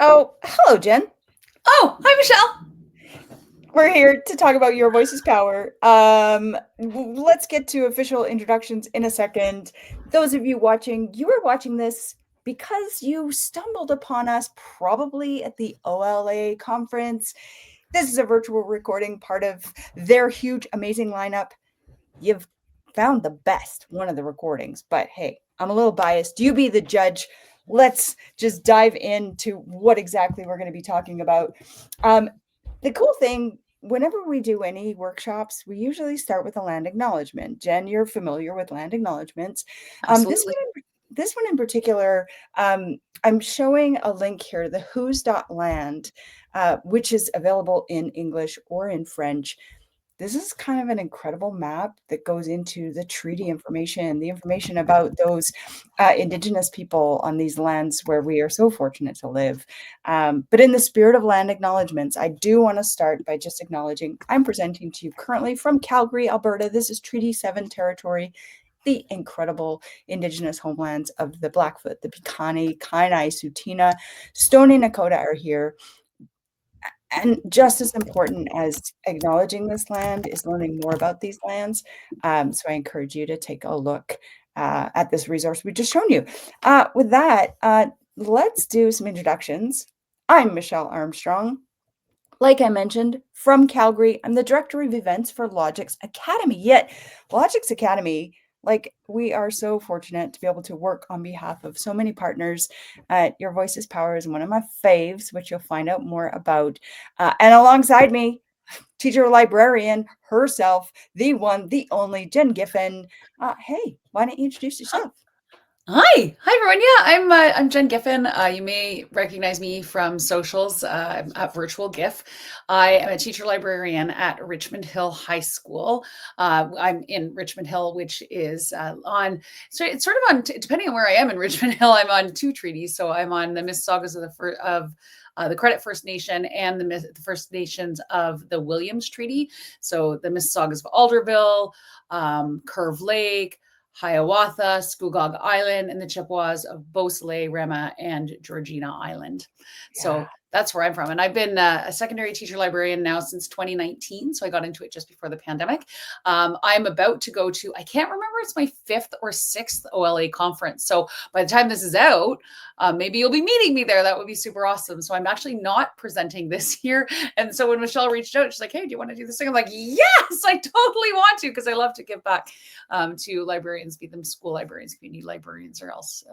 Oh, hello, Jen. Oh, hi, Michelle. We're here to talk about Your Voice is Power. Let's get to official introductions in a second. Those of you watching, you are watching this because you stumbled upon us probably at the OLA conference. This is a virtual recording, part of their huge, amazing lineup. You've found the best one of the recordings, but hey, I'm a little biased. You be the judge. Let's just dive into what exactly we're going to be talking about. The cool thing, whenever we do any workshops, we usually start with a land acknowledgement. Jen, you're familiar with land acknowledgements. This Absolutely. one, this one in particular, I'm showing a link here, the who's.land, which is available in English or in French. This is kind of an incredible map that goes into the treaty information, the information about those Indigenous people on these lands where we are so fortunate to live. But in the spirit of land acknowledgements, I do want to start by just acknowledging I'm presenting to you currently from Calgary, Alberta. This is Treaty 7 territory, the incredible Indigenous homelands of the Blackfoot, the Piikani, Kainai, Tsuut'ina, Stoney Nakoda are here. And just as important as acknowledging this land is learning more about these lands. So I encourage you to take a look at this resource we just shown you. With that, let's do some introductions. I'm Michelle Armstrong. Like I mentioned, from Calgary, I'm the director of events for Logix Academy. Yet, Logix Academy, like we are so fortunate to be able to work on behalf of so many partners. Your Voice is Power is one of my faves, which you'll find out more about. And alongside me, teacher librarian herself, the one, the only Jen Giffen. Hey, why don't you introduce yourself? Hi, everyone. Yeah, I'm Jen Giffen. You may recognize me from socials. I'm at Virtual GIF. I am a teacher librarian at Richmond Hill High School. I'm in Richmond Hill, which is so it's sort of on, depending on where I am in Richmond Hill, I'm on two treaties. So I'm on the Mississaugas of the Credit First Nation and the First Nations of the Williams Treaty. So the Mississaugas of Alderville, Curve Lake, Hiawatha, Scugog Island, and the Chippewas of Beausoleil, Rema, and Georgina Island. Yeah. So that's where I'm from. And I've been a secondary teacher librarian now since 2019. So I got into it just before the pandemic. I'm about to go to, I can't remember, it's my fifth or sixth OLA conference. So by the time this is out, maybe you'll be meeting me there. That would be super awesome. So I'm actually not presenting this year. And so when Michelle reached out, she's like, hey, do you want to do this thing? I'm like, yes, I totally want to, because I love to give back to librarians, be them school librarians, community librarians, or else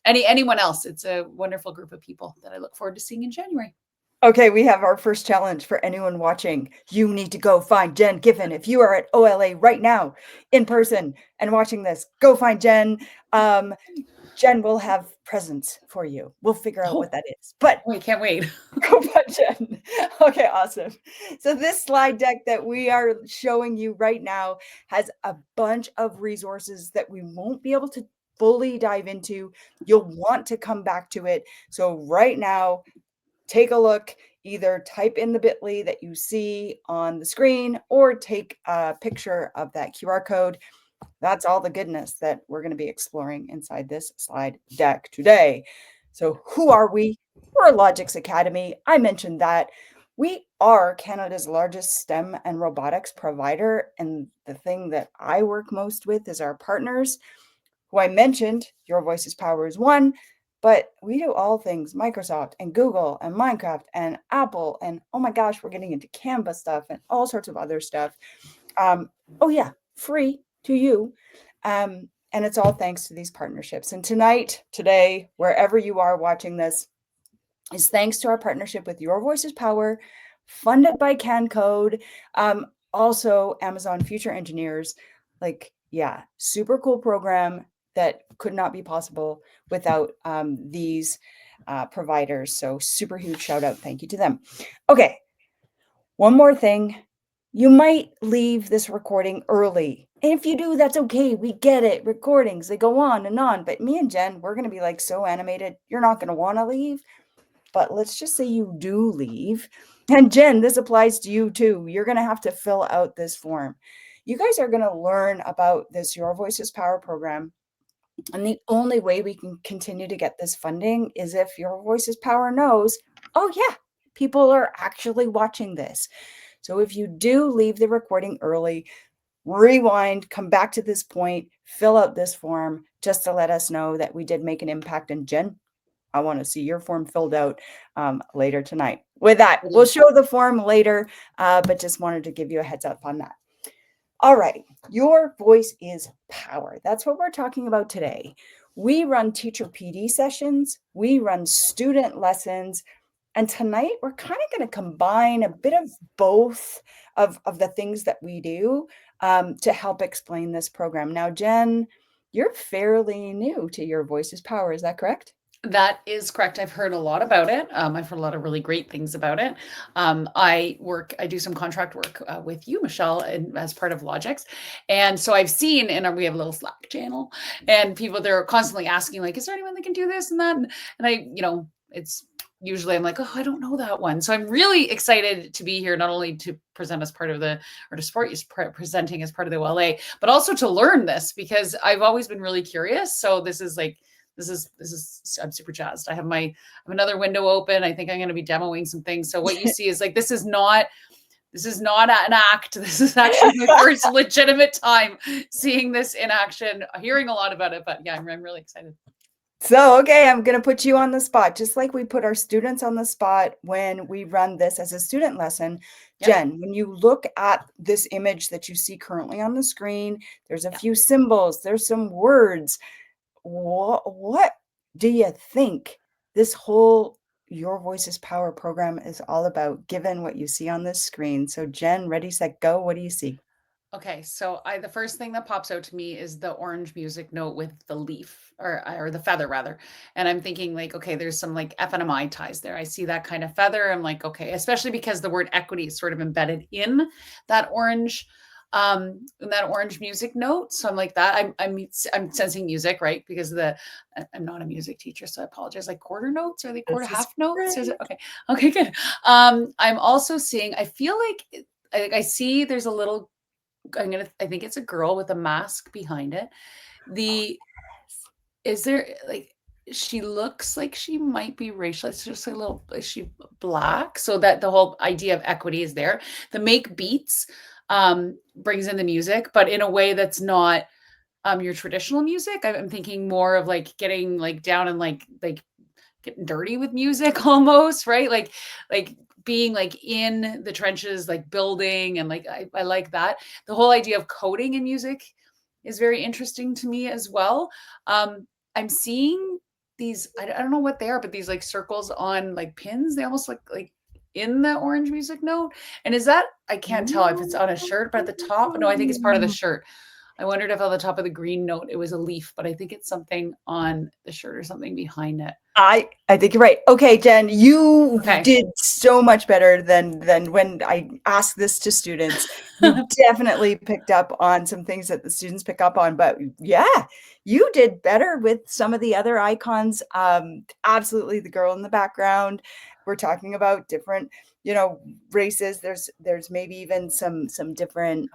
anyone else. It's a wonderful group of people that I look forward to seeing in January. Okay, we have our first challenge for anyone watching. You need to go find Jen Giffen. If you are at OLA right now in person and watching this, go find Jen. Jen will have presents for you. We'll figure out what Oh, that is. But I can't wait. go find Jen. Okay, awesome. So this slide deck that we are showing you right now has a bunch of resources that we won't be able to fully dive into. You'll want to come back to it. So right now, take a look, either type in the bit.ly that you see on the screen or take a picture of that QR code. That's all the goodness that we're going to be exploring inside this slide deck today. So who are we? We're Logix Academy. I mentioned that. We are Canada's largest STEM and robotics provider. And the thing that I work most with is our partners, who I mentioned. Your Voices Power is one, but we do all things Microsoft and Google and Minecraft and Apple. And oh my gosh, we're getting into Canva stuff and all sorts of other stuff. Oh yeah, free to you. And it's all thanks to these partnerships. And today, wherever you are watching this, is thanks to our partnership with Your Voices Power, funded by CanCode, also Amazon Future Engineers. Like, yeah, super cool program that could not be possible without these providers. So super huge shout out. Thank you to them. Okay, one more thing. You might leave this recording early. And if you do, that's okay. We get it. Recordings, they go on and on. But me and Jen, we're going to be like so animated. You're not going to want to leave. But let's just say you do leave. And Jen, this applies to you too. You're going to have to fill out this form. You guys are going to learn about this Your Voices Power program And the only way we can continue to get this funding is if Your Voices Power knows, oh, yeah, people are actually watching this. So if you do leave the recording early, rewind, come back to this point, fill out this form just to let us know that we did make an impact. And Jen, I want to see your form filled out later tonight. With that, we'll show the form later, but just wanted to give you a heads up on that. All right, your voice is power. That's what we're talking about today. We run teacher PD sessions, we run student lessons, and tonight we're kind of going to combine a bit of both of the things that we do to help explain this program. Now, Jen, you're fairly new to Your Voice's Power, is that correct? That is correct. I've heard a lot about it. I've heard a lot of really great things about it. I do some contract work with you, Michelle, as part of Logix. And so I've seen, and we have a little Slack channel, and people, they're constantly asking, like, is there anyone that can do this and that? And I, it's usually I'm like, oh, I don't know that one. So I'm really excited to be here, not only to present as part of or to support you presenting as part of the OLA, but also to learn this because I've always been really curious. So I'm super jazzed. I have another window open. I think I'm going to be demoing some things. So what you see is like, this is not an act. This is actually my first legitimate time seeing this in action, hearing a lot about it, but yeah, I'm really excited. So, okay, I'm going to put you on the spot, just like we put our students on the spot when we run this as a student lesson. Yep. Jen, when you look at this image that you see currently on the screen, there's a Yep. few symbols, there's some words. What do you think this whole Your Voices Power program is all about, given what you see on this screen? So, Jen, ready, set, go. What do you see? Okay, so the first thing that pops out to me is the orange music note with the leaf or the feather rather. And I'm thinking like, okay, there's some like FNMI ties there. I see that kind of feather. I'm like, okay, especially because the word equity is sort of embedded in that orange music note. So I'm like that. I'm sensing music, right? Because I'm not a music teacher, so I apologize. Like quarter notes, are they quarter This is half notes? Is great. it okay? Okay, good. I'm also seeing, I feel like I see there's a little I think it's a girl with a mask behind it. Oh, The yes. Is there like she looks like she might be racial. It's just a little, is she black? So that the whole idea of equity is there. The make beats brings in the music, but in a way that's not your traditional music. I'm thinking more of like getting like down and like getting dirty with music almost, right? Like being like in the trenches, like building and like I like that. The whole idea of coding in music is very interesting to me as well. I'm seeing these, I don't know what they are, but these like circles on like pins. They almost look like in the orange music note. And is that, I can't tell if it's on a shirt, but at the top, no, I think it's part of the shirt. I wondered if on the top of the green note it was a leaf, but I think it's something on the shirt or something behind it. I think you're right. Okay, Jen, you Okay. did so much better than when I asked this to students. You definitely picked up on some things that the students pick up on, but yeah, you did better with some of the other icons. Absolutely, the girl in the background. We're talking about different, races. There's maybe even some different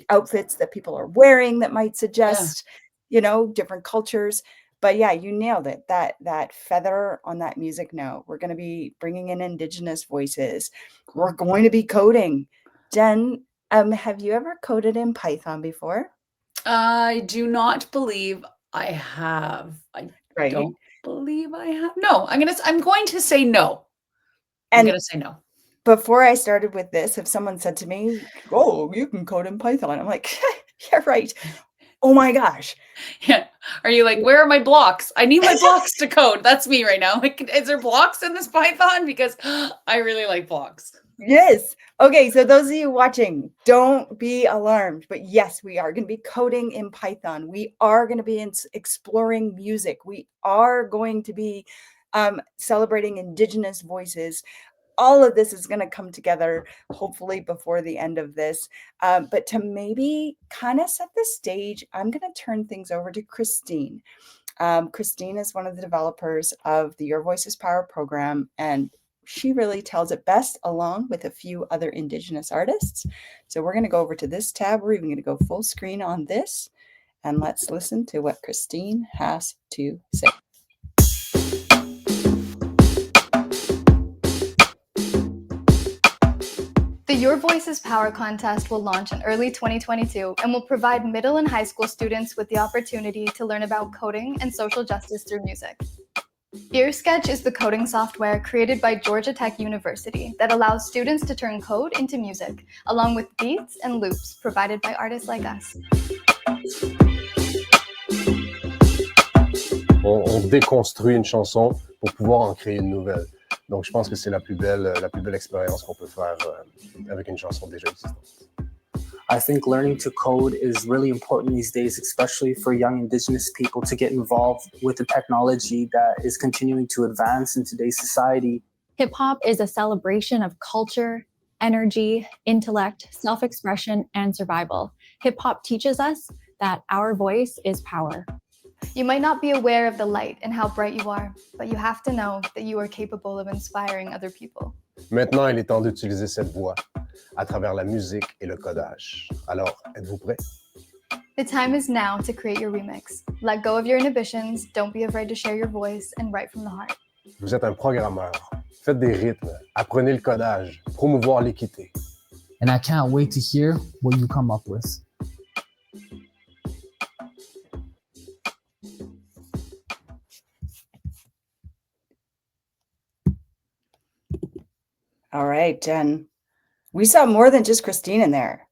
outfits that people are wearing that might Yeah, suggest, different cultures. But yeah, you nailed it. That feather on that music note. We're going to be bringing in Indigenous voices. We're cool. going to be coding. Jen, have you ever coded in Python before? I do not believe I have. I Right. don't believe I have. No, I'm going to say no. I'm And gonna say no. before I started with this, if someone said to me, "Oh, you can code in Python," I'm like, "Yeah, right. Oh my gosh." Yeah. Are you like, where are my blocks? I need my blocks to code. That's me right now. Like, is there blocks in this Python? Because I really like blocks. Yes. Okay, so those of you watching, don't be alarmed. But yes, we are going to be coding in Python. We are going to be exploring music. We are going to be celebrating Indigenous voices. All of this is going to come together, hopefully, before the end of this. But to maybe kind of set the stage, I'm going to turn things over to Christine. Christine is one of the developers of the Your Voices Power program, and she really tells it best along with a few other Indigenous artists. So we're going to go over to this tab. We're even going to go full screen on this. And let's listen to what Christine has to say. The Your Voice is Power contest will launch in early 2022 and will provide middle and high school students with the opportunity to learn about coding and social justice through music. EarSketch is the coding software created by Georgia Tech University that allows students to turn code into music, along with beats and loops provided by artists like us. On déconstruit une chanson pour pouvoir en créer une nouvelle. Donc, je pense que c'est la plus belle expérience qu'on peut faire avec une chanson déjà existante. I think learning to code is really important these days, especially for young Indigenous people to get involved with the technology that is continuing to advance in today's society. Hip hop is a celebration of culture, energy, intellect, self-expression, and survival. Hip hop teaches us that our voice is power. You might not be aware of the light and how bright you are, but you have to know that you are capable of inspiring other people. Maintenant, il est temps d'utiliser cette voix à travers la musique et le codage. Alors, êtes-vous prêts? The time is now to create your remix. Let go of your inhibitions, don't be afraid to share your voice, and write from the heart. Vous êtes un programmeur. Faites des rythmes, apprenez le codage, promouvoir l'équité. And I can't wait to hear what you come up with. All right, Jen. We saw more than just Christine in there.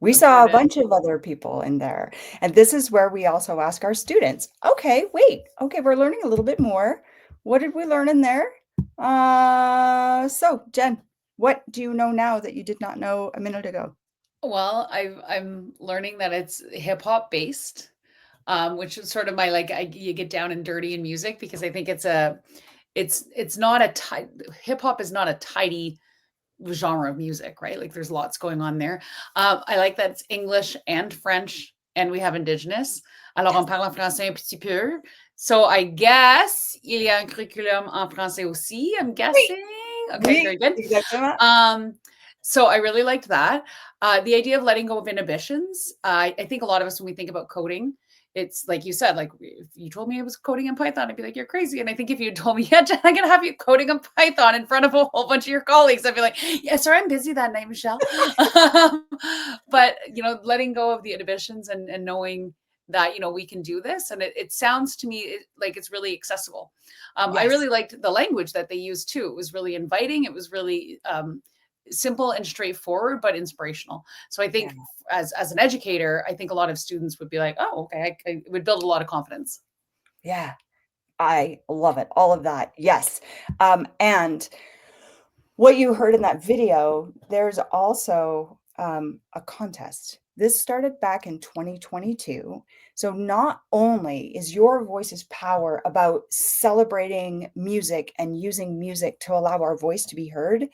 We saw a bunch of other people in there. And this is where we also ask our students, okay, wait, okay, we're learning a little bit more. What did we learn in there? So Jen, what do you know now that you did not know a minute ago? Well, I'm learning that it's hip hop based, which is sort of my you get down and dirty in music, because I think it's not a hip hop is not a tidy genre of music, right? Like there's lots going on there. I like that it's English and French, and we have Indigenous. Alors on parle en français un petit peu. So I guess il y a un curriculum en français aussi, I'm guessing. Okay, very good. So I really liked that. The idea of letting go of inhibitions. I think a lot of us, when we think about coding, it's like you said, like if you told me I was coding in Python, I'd be like, you're crazy. And I think if you told me, yeah, Jen, I'm going to have you coding in Python in front of a whole bunch of your colleagues, I'd be like, yeah, sorry, I'm busy that night, Michelle. But, letting go of the inhibitions and knowing that, we can do this. And it sounds to me like it's really accessible. Yes. I really liked the language that they used too. It was really inviting. It was really simple and straightforward, but inspirational. So I think as an educator, I think a lot of students would be like, oh, okay, it would build a lot of confidence. Yeah, I love it. All of that. Yes. And what you heard in that video, there's also a contest. This started back in 2022. So not only is Your Voice's Power about celebrating music and using music to allow our voice to be heard,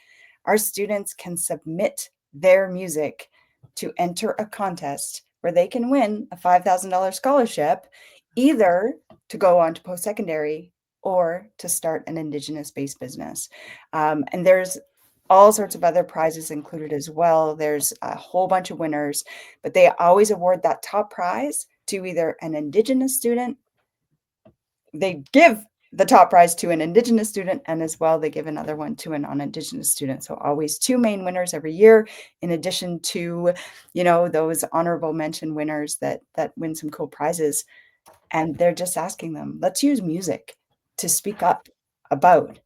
our students can submit their music to enter a contest where they can win a $5,000 scholarship, either to go on to post-secondary or to start an Indigenous-based business. And there's all sorts of other prizes included as well. There's a whole bunch of winners, but they always award that top prize to either an Indigenous student. They give the top prize to an Indigenous student, and as well, they give another one to a non-Indigenous student. So always two main winners every year, in addition to, those honorable mention winners that win some cool prizes. And they're just asking them, let's use music to speak up about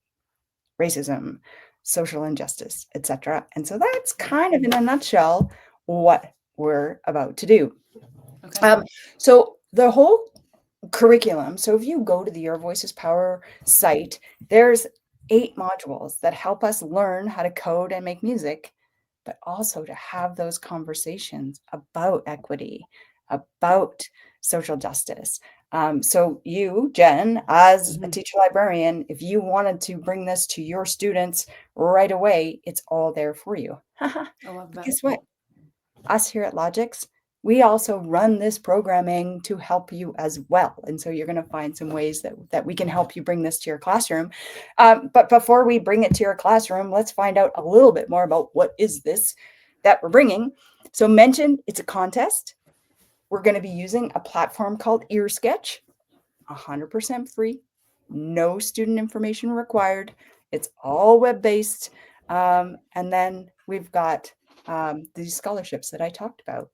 racism, social injustice, etc. And so that's kind of in a nutshell what we're about to do. Okay. So the whole curriculum. So if you go to the Your Voice's Power site, there's 8 modules that help us learn how to code and make music, but also to have those conversations about equity, about social justice. So you, Jen, as a teacher librarian, if you wanted to bring this to your students right away, it's all there for you. I love that. Guess what? Us here at Logix, we also run this programming to help you as well. And so you're going to find some ways that we can help you bring this to your classroom. But before we bring it to your classroom, let's find out a little bit more about what is this that we're bringing. So mention it's a contest. We're going to be using a platform called EarSketch, 100% free, no student information required. It's all web-based. And then we've got these scholarships that I talked about.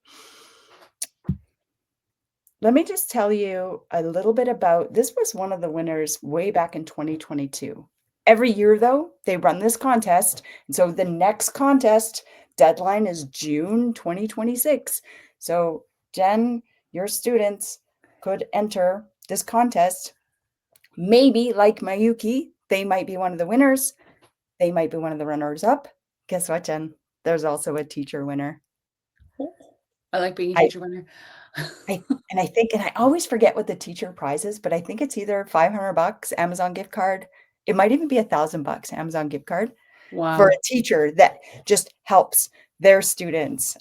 Let me just tell you a little bit about this. Was one of the winners way back in 2022. Every year, though, they run this contest. And so the next contest deadline is June 2026. So, Jen, your students could enter this contest. Maybe, like Mayuki, they might be one of the winners. They might be one of the runners up. Guess what, Jen? There's also a teacher winner. I like being a I- teacher winner. And I always forget what the teacher prize is, but I think it's either $500 Amazon gift card. It might even be $1,000 Amazon gift card for Wow. a teacher that just helps their students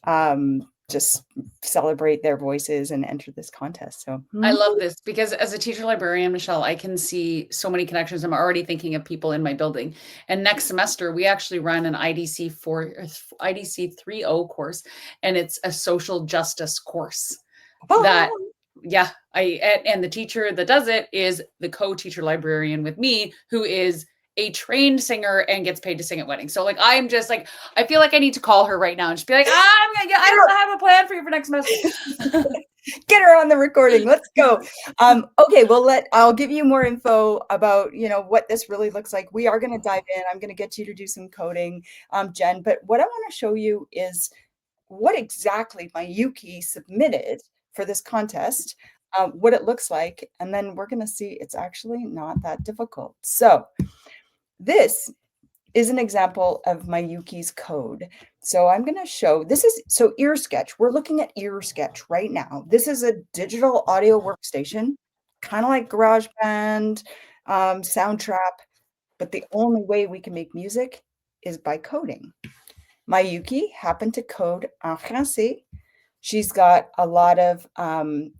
just celebrate their voices and enter this contest. So I love this because as a teacher librarian, Michelle, I can see so many connections. I'm already thinking of people in my building. And next semester, we actually run an IDC 3.0 course, and it's a social justice course. That yeah, and the teacher that does it is the co-teacher librarian with me, who is a trained singer and gets paid to sing at weddings. So like I'm just like I feel like I need to call her right now and just be like, I don't have a plan for you for next semester. Get her on the recording. Let's go. Okay, well, I'll give you more info about what this really looks like. We are going to dive in. I'm going to get you to do some coding, Jen. But what I want to show you is what exactly Mayuki submitted for this contest, what it looks like, and then we're going to see it's actually not that difficult. So this is an example of Mayuki's code. So I'm going to show, so EarSketch, we're looking at EarSketch right now. This is a digital audio workstation, kind of like GarageBand, Soundtrap, but the only way we can make music is by coding. Mayuki happened to code en français. She's got a lot of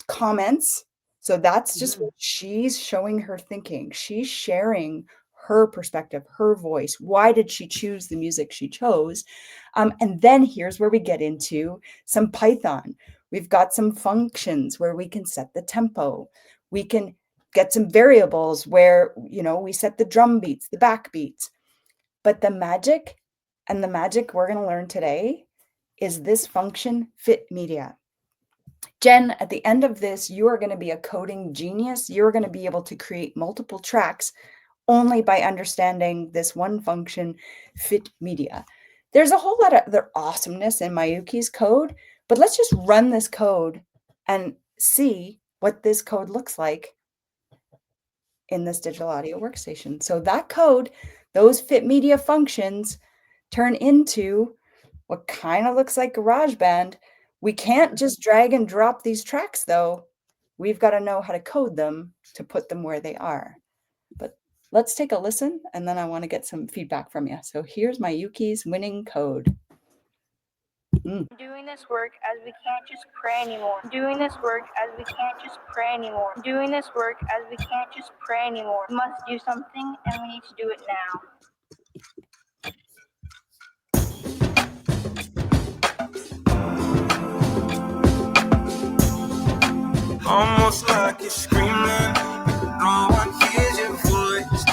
comments. So that's just what she's showing her thinking. She's sharing her perspective, her voice. Why did she choose the music she chose? And then here's where we get into some Python. We've got some functions where we can set the tempo. We can get some variables where, we set the drum beats, the back beats. But the magic we're going to learn today is this function fit media. Jen, at the end of this, you are going to be a coding genius. You're going to be able to create multiple tracks only by understanding this one function, fit media. There's a whole lot of other awesomeness in Mayuki's code, but let's just run this code and see what this code looks like in this digital audio workstation. So that code, those fit media functions turn into what kind of looks like GarageBand. We can't just drag and drop these tracks, though. We've got to know how to code them to put them where they are. But let's take a listen, and then I want to get some feedback from you. So here's Mayuki's winning code. Doing this work as we can't just pray anymore. Doing this work as we can't just pray anymore. Doing this work as we can't just pray anymore. We must do something, and we need to do it now. Almost like you're screaming, no one hears your voice.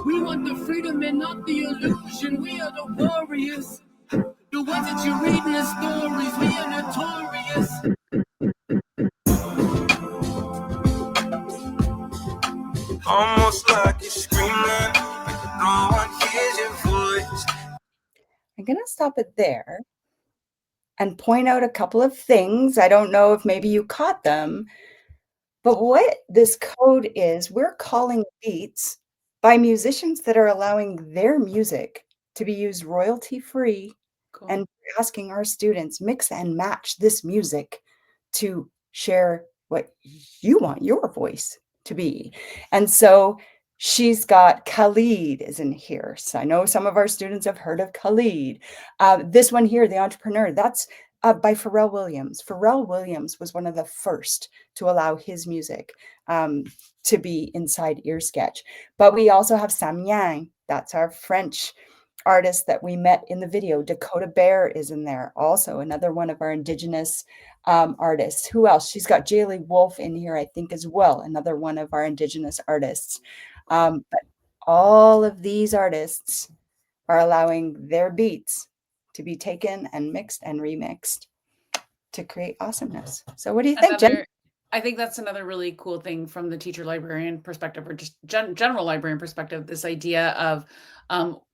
We want the freedom and not the illusion. We are the warriors. The ones that you read in the stories, we are notorious. Almost like you're screaming, no one hears your voice. I'm going to stop it there and point out a couple of things. I don't know if maybe you caught them, but what this code is, we're calling beats by musicians that are allowing their music to be used royalty-free. Cool. And asking our students mix and match this music to share what you want your voice to be. And so she's got Khalid is in here. So I know some of our students have heard of Khalid. This one here, The Entrepreneur, that's by Pharrell Williams. Pharrell Williams was one of the first to allow his music to be inside EarSketch. But we also have Sam Yang. That's our French artist that we met in the video. Dakota Bear is in there. Also another one of our Indigenous artists. Who else? She's got Jaylee Wolf in here, I think, as well, another one of our Indigenous artists. But all of these artists are allowing their beats to be taken and mixed and remixed to create awesomeness. So what do you think, Jen? I think that's another really cool thing from the teacher librarian perspective, or just general librarian perspective, this idea of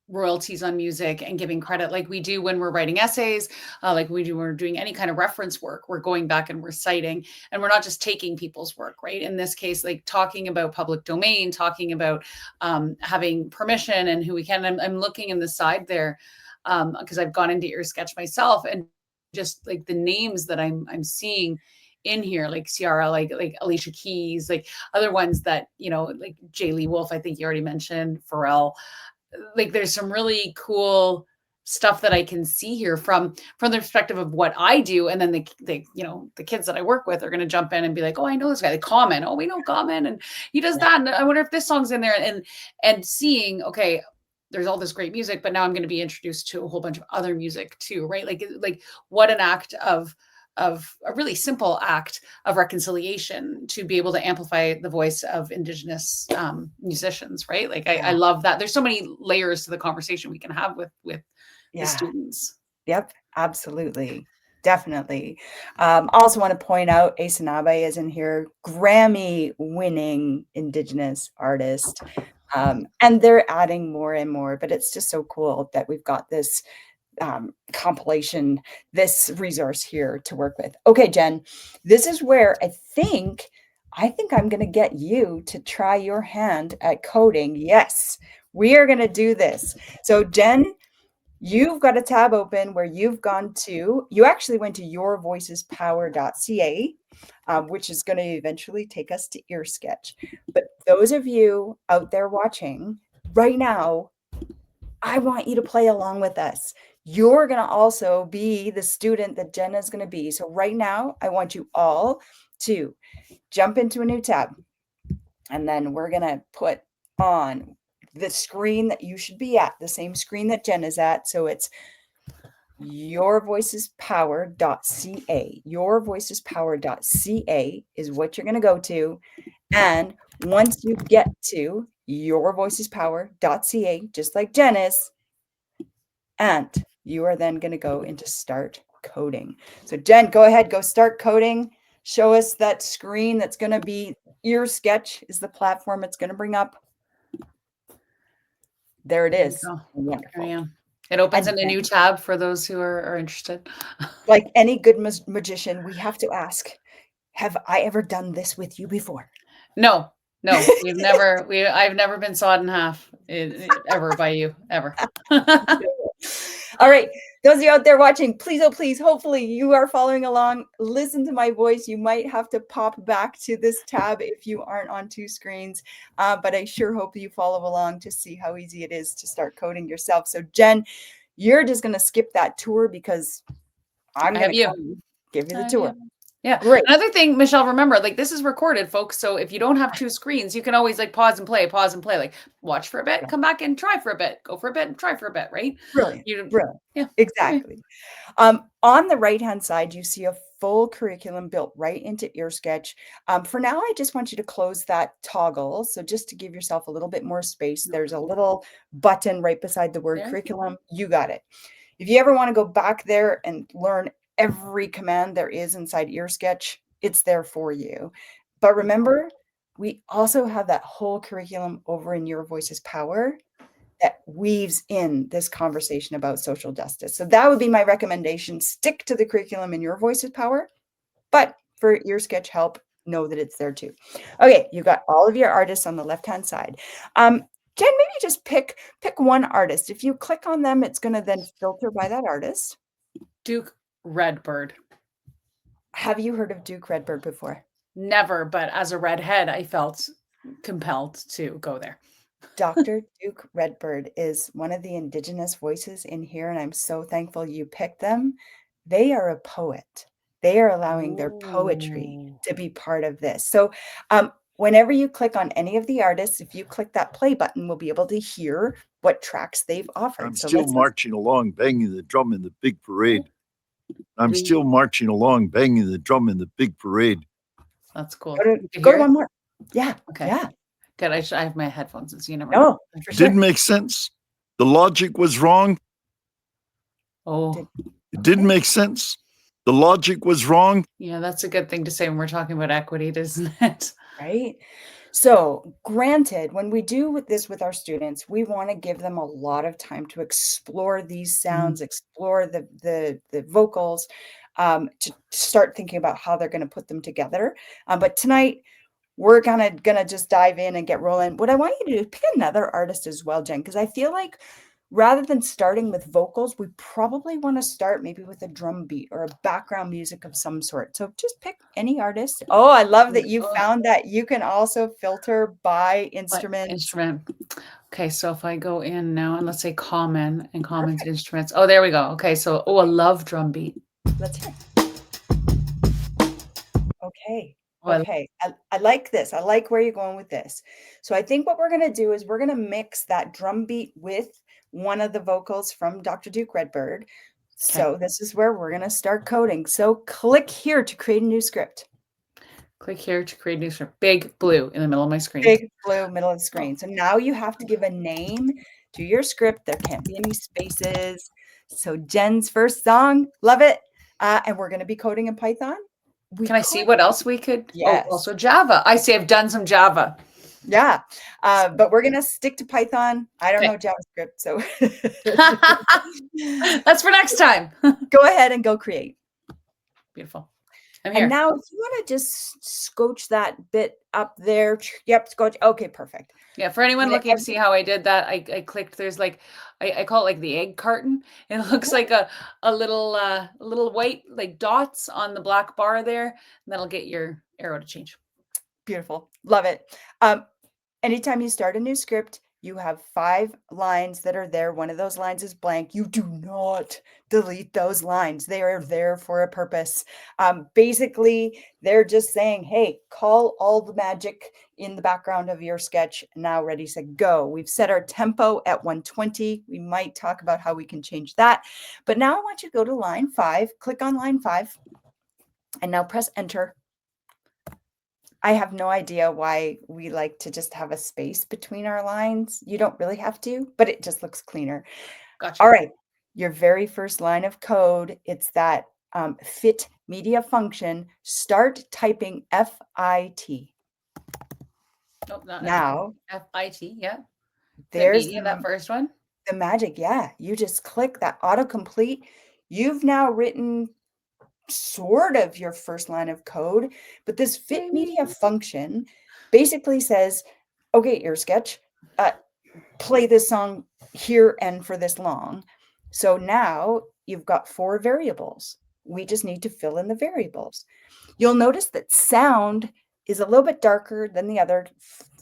royalties on music and giving credit like we do when we're writing essays, like we do when we're doing any kind of reference work. We're going back and we're citing, and we're not just taking people's work, right? In this case, like talking about public domain, talking about having permission and who we can. I'm looking in the side there because I've gone into Earsketch myself, and just like the names that I'm seeing in here, like Ciara, like Alicia Keys, like other ones that, you know, like Jaylee Wolf, I think you already mentioned, Pharrell. Like there's some really cool stuff that I can see here from the perspective of what I do. And then the you know, the kids that I work with are going to jump in and be like, oh, I know this guy. They comment, oh, we know Common, and he does that. And I wonder if this song's in there. And seeing, okay, there's all this great music, but now I'm going to be introduced to a whole bunch of other music too, right? Like what an act of a really simple act of reconciliation to be able to amplify the voice of Indigenous musicians, right? Like I love that. There's so many layers to the conversation we can have with the students. Yep, absolutely. Definitely. Also want to point out Asanabe is in here, Grammy winning Indigenous artist. And they're adding more and more, but it's just so cool that we've got this compilation, this resource here to work with. Okay, Jen, this is where I think I'm going to get you to try your hand at coding. Yes, we are going to do this. So Jen, you've got a tab open where you actually went to yourvoicespower.ca, which is going to eventually take us to Earsketch. But those of you out there watching right now, I want you to play along with us. You're going to also be the student that Jen is going to be. So right now, I want you all to jump into a new tab. And then we're going to put on the screen that you should be at, the same screen that Jen is at. So it's yourvoicespower.ca. Yourvoicespower.ca is what you're going to go to. And once you get to yourvoicespower.ca, just like Jen is, and you are then going to go into start coding. So Jen, go ahead, go start coding. Show us that screen that's going to be Earsketch is the platform it's going to bring up. There it is. Wonderful. Yeah. It opens in a new tab for those who are interested. Like any good magician, we have to ask, have I ever done this with you before? No, I've never been sawed in half ever by you, ever. All right. Those of you out there watching, please, oh, please, hopefully you are following along. Listen to my voice. You might have to pop back to this tab if you aren't on two screens, but I sure hope you follow along to see how easy it is to start coding yourself. So Jen, you're just going to skip that tour because I'm going to give you the tour. Yeah. Great. Another thing, Michelle, remember, like this is recorded, folks. So if you don't have two screens, you can always like pause and play, like watch for a bit, come back and try for a bit, go for a bit and try for a bit, right? Brilliant. Brilliant. Yeah. Exactly. On the right-hand side, you see a full curriculum built right into Earsketch. For now, I just want you to close that toggle. So just to give yourself a little bit more space, there's a little button right beside the word curriculum. You got it. If you ever want to go back there and learn every command there is inside Earsketch, it's there for you. But remember, we also have that whole curriculum over in Your Voices Power that weaves in this conversation about social justice. So that would be my recommendation. Stick to the curriculum in Your Voices Power, but for Earsketch help, know that it's there too. Okay, you got all of your artists on the left-hand side. Jen, maybe just pick one artist. If you click on them, it's going to then filter by that artist. Duke Redbird. Have you heard of Duke Redbird before? Never, but as a redhead, I felt compelled to go there. Dr. Duke Redbird is one of the Indigenous voices in here, and I'm so thankful you picked them. They are a poet. They are allowing their poetry to be part of this. So whenever you click on any of the artists, if you click that play button, we'll be able to hear what tracks they've offered. I'm still marching along, banging the drum in the big parade. I'm We- still marching along, banging the drum in the big parade. That's cool. Go You to, can go hear to it? one more. Yeah. Okay. Yeah. Good. I have my headphones in, so you never know. No, for sure. Didn't make sense. The logic was wrong. Oh, It didn't make sense. The logic was wrong. yeah, that's a good thing to say when we're talking about equity, isn't it? Right? So, granted, when we do with this with our students, we want to give them a lot of time to explore these sounds, explore the vocals, to start thinking about how they're going to put them together. But tonight, we're gonna just dive in and get rolling. What I want you to do is pick another artist as well, Jen, because I feel like rather than starting with vocals, we probably want to start maybe with a drum beat or a background music of some sort. So just pick any artist. Oh, I love that you found that you can also filter by instrument. Instrument. Okay, so if I go in now and let's say common and commons instruments. Oh, there we go. Okay, so a love drum beat. Let's hear it. Okay. Oh, I- Okay. I like this. I like where you're going with this. So I think what we're going to do is we're going to mix that drum beat with one of the vocals from Dr. Duke Redbird. So this is where we're going to start coding. So click here to create a new script. Click here to create a new script. Big blue in the middle of my screen. Big blue middle of the screen. So now you have to give a name to your script. There can't be any spaces. So Jen's first song, love it. And we're going to be coding in Python. Can I see what else we could? Yes. Oh, also Java. I see I've done some Java. Yeah. But we're going to stick to Python. I don't know JavaScript. So that's for next time. Go ahead and go create. Beautiful. I'm here. And now if you want to just scotch that bit up there. Yep. Scotch. Okay, perfect. Yeah, for anyone looking to see how I did that, I clicked. There's like I call it like the egg carton. It looks like a little white like dots on the black bar there, and that'll get your arrow to change. Beautiful. Love it. Anytime you start a new script, you have 5 lines that are there. One of those lines is blank. You do not delete those lines. They are there for a purpose. Basically, they're just saying, hey, call all the magic in the background of your sketch. Now ready, set, go. We've set our tempo at 120. We might talk about how we can change that. But now I want you to go to line 5, click on line 5, and now press enter. I have no idea why we like to just have a space between our lines. You don't really have to, but it just looks cleaner. Gotcha. All right. Your very first line of code, it's that fit media function. Start typing FIT. Nope, not now. FIT, yeah. There's that first one. The magic, yeah. You just click that autocomplete. You've now written sort of your first line of code, but this fit media function basically says, okay, your sketch, play this song here and for this long. So now you've got 4 variables. We just need to fill in the variables. You'll notice that sound is a little bit darker than the other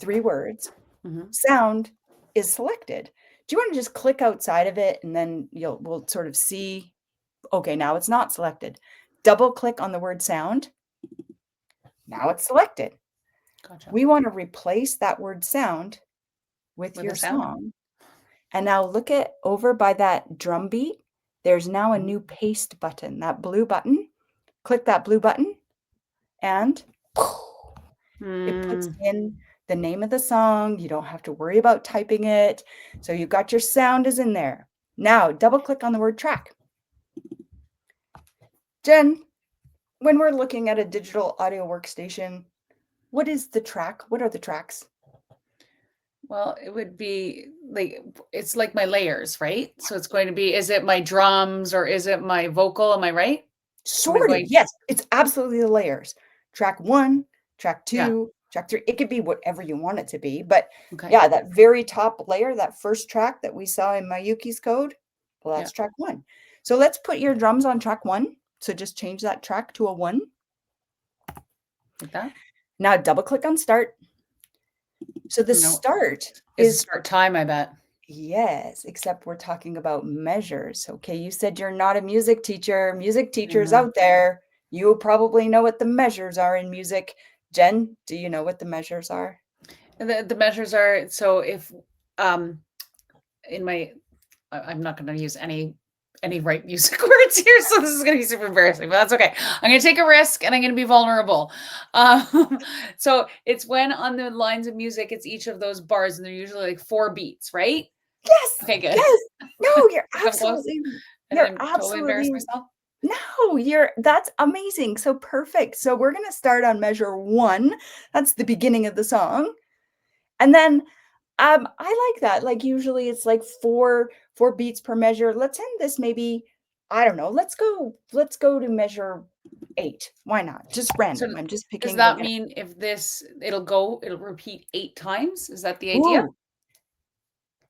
3 words. Sound is selected. Do you want to just click outside of it and then we'll sort of see, okay, now it's not selected. Double click on the word sound. Now it's selected. Gotcha. We want to replace that word sound with your song. And now look at over by that drum beat. There's now a new paste button, that blue button. Click that blue button and it puts in the name of the song. You don't have to worry about typing it. So you've got your sound is in there. Now double click on the word track. Jen, when we're looking at a digital audio workstation, what is the track? What are the tracks? Well, it would be like, it's like my layers, right? So it's going to be, is it my drums or is it my vocal? Am I right? Sort of, yes. It's absolutely the layers. Track 1, track 2, track 3. It could be whatever you want it to be. But yeah, that very top layer, that first track that we saw in Mayuki's code, well, that's track 1. So let's put your drums on track 1. So just change that track to a 1. Like that. Now double click on start. So the start is start time, I bet. Yes, except we're talking about measures. Okay, you said you're not a music teacher. Music teachers out there, you probably know what the measures are in music. Jen, do you know what the measures are? The measures are, so if in my, I'm not going to use any any right music words here, so this is going to be super embarrassing, but that's okay. I'm going to take a risk and I'm going to be vulnerable. So it's when on the lines of music, it's each of those bars, and they're usually like 4 beats, right? Yes. Okay, good. Yes. No, you're I'm close. absolutely, And you're I'm totally embarrassed absolutely, myself. no, that's amazing. So perfect. So we're going to start on measure 1. That's the beginning of the song. And then I like that. Like usually it's like 4 beats per measure. Let's end this maybe, I don't know. Let's go to measure 8. Why not? Just So random. I'm just does picking. that mean if it'll repeat 8 times? Is that the idea? Ooh,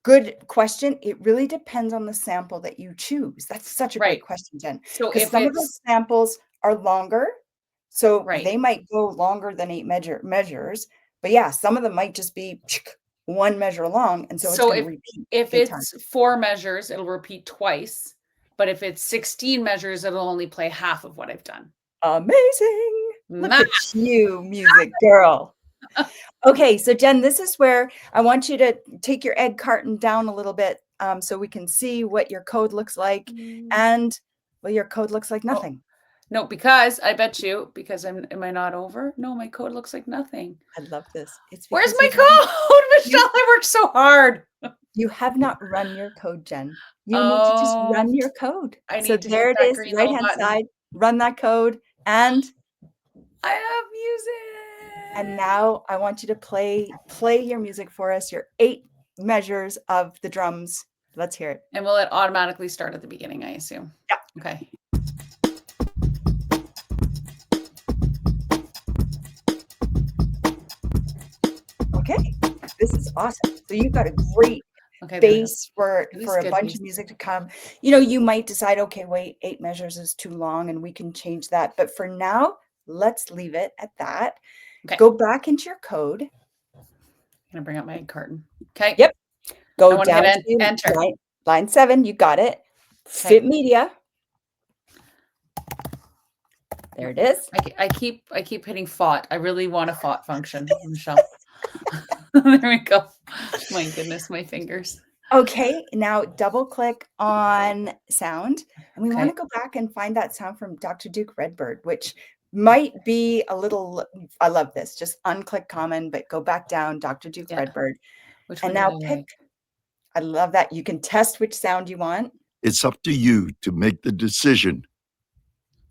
good question. It really depends on the sample that you choose. That's such a great Right. question, Jen. So Because if some of those it's samples are longer, so right. they might go longer than 8 measures. But yeah, some of them might just be 1 measure long, and so it's So going to repeat if 8 times. it's 4 measures, it'll repeat twice. But if it's 16 measures, it'll only play half of what I've done. Amazing. Look Math. at you, music girl. Okay, so Jen, this is where I want you to take your egg carton down a little bit so we can see what your code looks like. And, well, your code looks like nothing. No, because I bet you, because am I not over? No, my code looks like nothing. I love this. It's Where's because my code, Michelle? I worked so hard. You have not run your code, Jen. You need to just run your code. I So need to there hit it that is, green little right-hand button. side. Run that code. And I have music. now I want you to play your music for us, your 8 measures of the drums. Let's hear it. And will it automatically start at the beginning, I assume? Yeah. Okay. Okay, this is awesome. So you've got a great base for a bunch of music to come. You know, you might decide, okay, wait, 8 measures is too long and we can change that. But for now, let's leave it at that. Okay. Go back into your code. I'm gonna bring up my egg carton. Okay. Yep. Go I down hit to enter. line 7. You got it. Okay. Fit media. There it is. I keep hitting fought. I really want a fought function, Michelle. There we go. My goodness, my fingers. Okay, now double click on sound, and we want to go back and find that sound from Dr. Duke Redbird, which might be a little, I love this, just unclick common, but go back down, Dr. Duke Redbird. Which and one now did I pick, like? I love that. You can test which sound you want. It's up to you to make the decision.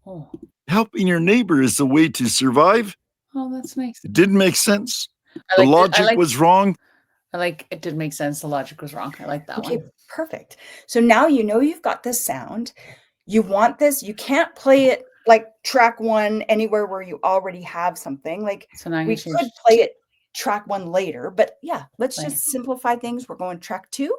Oh. Helping your neighbor is the way to survive. Oh, that's nice. It didn't make sense. The logic was wrong. It did make sense. The logic was wrong. I like that one. Okay, perfect. So now you know you've got this sound. You want this. You can't play it like track 1 anywhere where you already have something. Like so now we could play it track 1 later, but yeah, let's just simplify things. We're going track 2.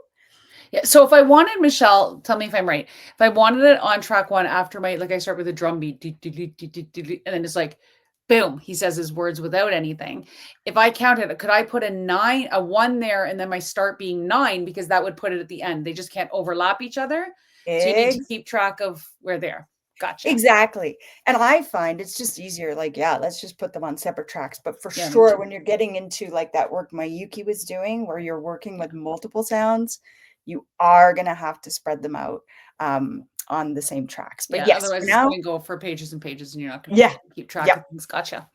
Yeah. So if I wanted, Michelle, tell me if I'm right. If I wanted it on track 1 after I start with a drum beat, and then it's like, boom, he says his words without anything. If I counted, could I put a 1 there and then my start being 9, because that would put it at the end. They just can't overlap each other. So you need to keep track of where they're. Gotcha. Exactly. And I find it's just easier. Like, yeah, let's just put them on separate tracks. But for sure, when you're getting into like that work Mayuki was doing, where you're working with multiple sounds, you are going to have to spread them out on the same tracks. But yes, otherwise now, it's going to go for pages and pages and you're not going to keep track of things. Gotcha.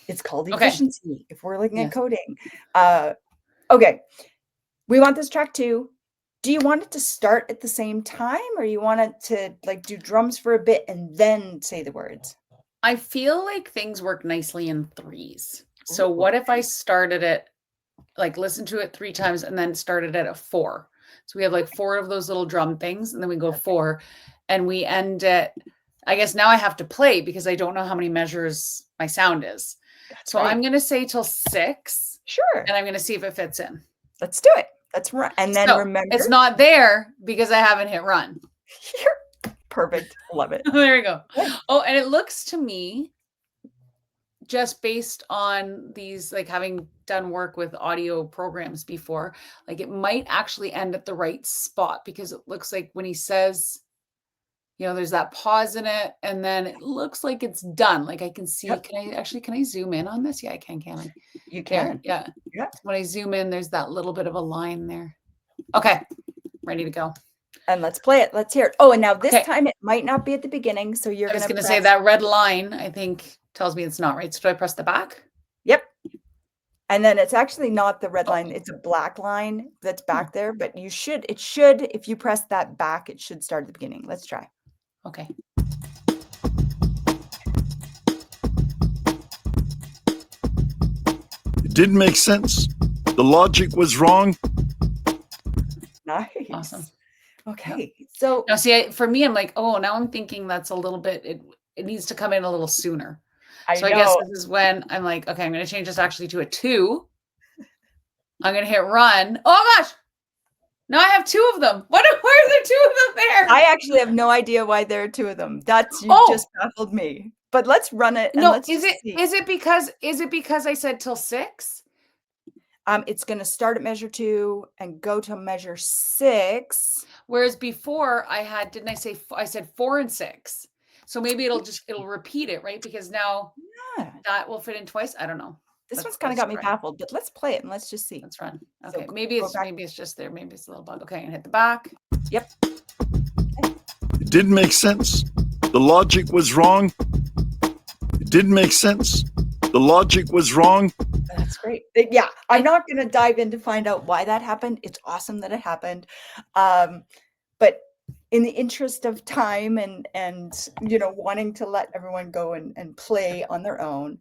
It's called efficiency if we're looking at coding. Okay. We want this track 2. Do you want it to start at the same time, or you want it to like do drums for a bit and then say the words? I feel like things work nicely in 3s. So what if I started it, like listen to it 3 times and then started it at 4? So we have like 4 of those little drum things, and then we go 4 and we end it. I guess now I have to play because I don't know how many measures my sound is. So I'm going to say till 6. Sure. And I'm going to see if it fits in. Let's do it. That's right. And then remember, it's not there because I haven't hit run. Perfect. Love it. There we go. Oh, and it looks to me, just based on these, like having done work with audio programs before, like it might actually end at the right spot, because it looks like when he says, you know, there's that pause in it, and then it looks like it's done. Like I can see, can I zoom in on this? Yeah, I can I? You can. Yeah. When I zoom in, there's that little bit of a line there. Okay. Ready to go. And let's play it. Let's hear it. Oh, and now this Okay. time it might not be at the beginning, so you're I was gonna going to say press. that red line, I think, tells me it's not right. So do I press the back? Yep. And then it's actually not the red Oh. line, it's a black line that's back there, but it should, if you press that back, it should start at the beginning. Let's try. Okay. It didn't make sense. The logic was wrong. Nice. Awesome. Okay. So Now, see, for me, I'm like, oh, now I'm thinking that's a little bit, it needs to come in a little sooner. I So I guess know. this is when I'm like, okay, I'm going to change this actually to a 2. I'm going to hit run. Oh gosh. Now I have 2 of them. Why are there 2 of them there? I actually have no idea why there are 2 of them. That's, you just baffled me. But let's run it and No, let's is just it see. is it because I said till 6? It's going to start at measure 2 and go to measure 6. Whereas before I had, didn't I say, I said 4 and 6. So maybe it'll repeat it, right? Because now that will fit in twice. I don't know. This one's kind of got me baffled, but let's play it and let's just see. Let's run. So Okay, maybe it's just there. Maybe it's a little bug. Okay, I'm gonna hit the back. Yep. It didn't make sense. The logic was wrong. It didn't make sense. The logic was wrong. That's great. Yeah, I'm not going to dive in to find out why that happened. It's awesome that it happened. But in the interest of time and wanting to let everyone go and play on their own,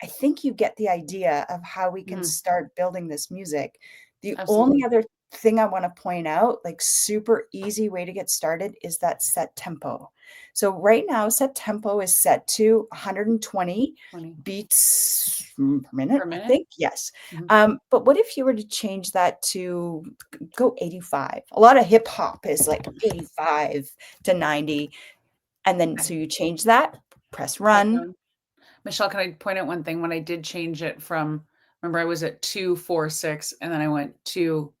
I think you get the idea of how we can start building this music. The only other thing I want to point out, like super easy way to get started, is that set tempo. So right now, set tempo is set to 120 beats per minute, I think. Yes. But what if you were to change that to go 85? A lot of hip hop is like 85 to 90. And then, so you change that, press run. Michelle, can I point out one thing? When I did change it from, remember I was at 2, 4, 6, and then I went to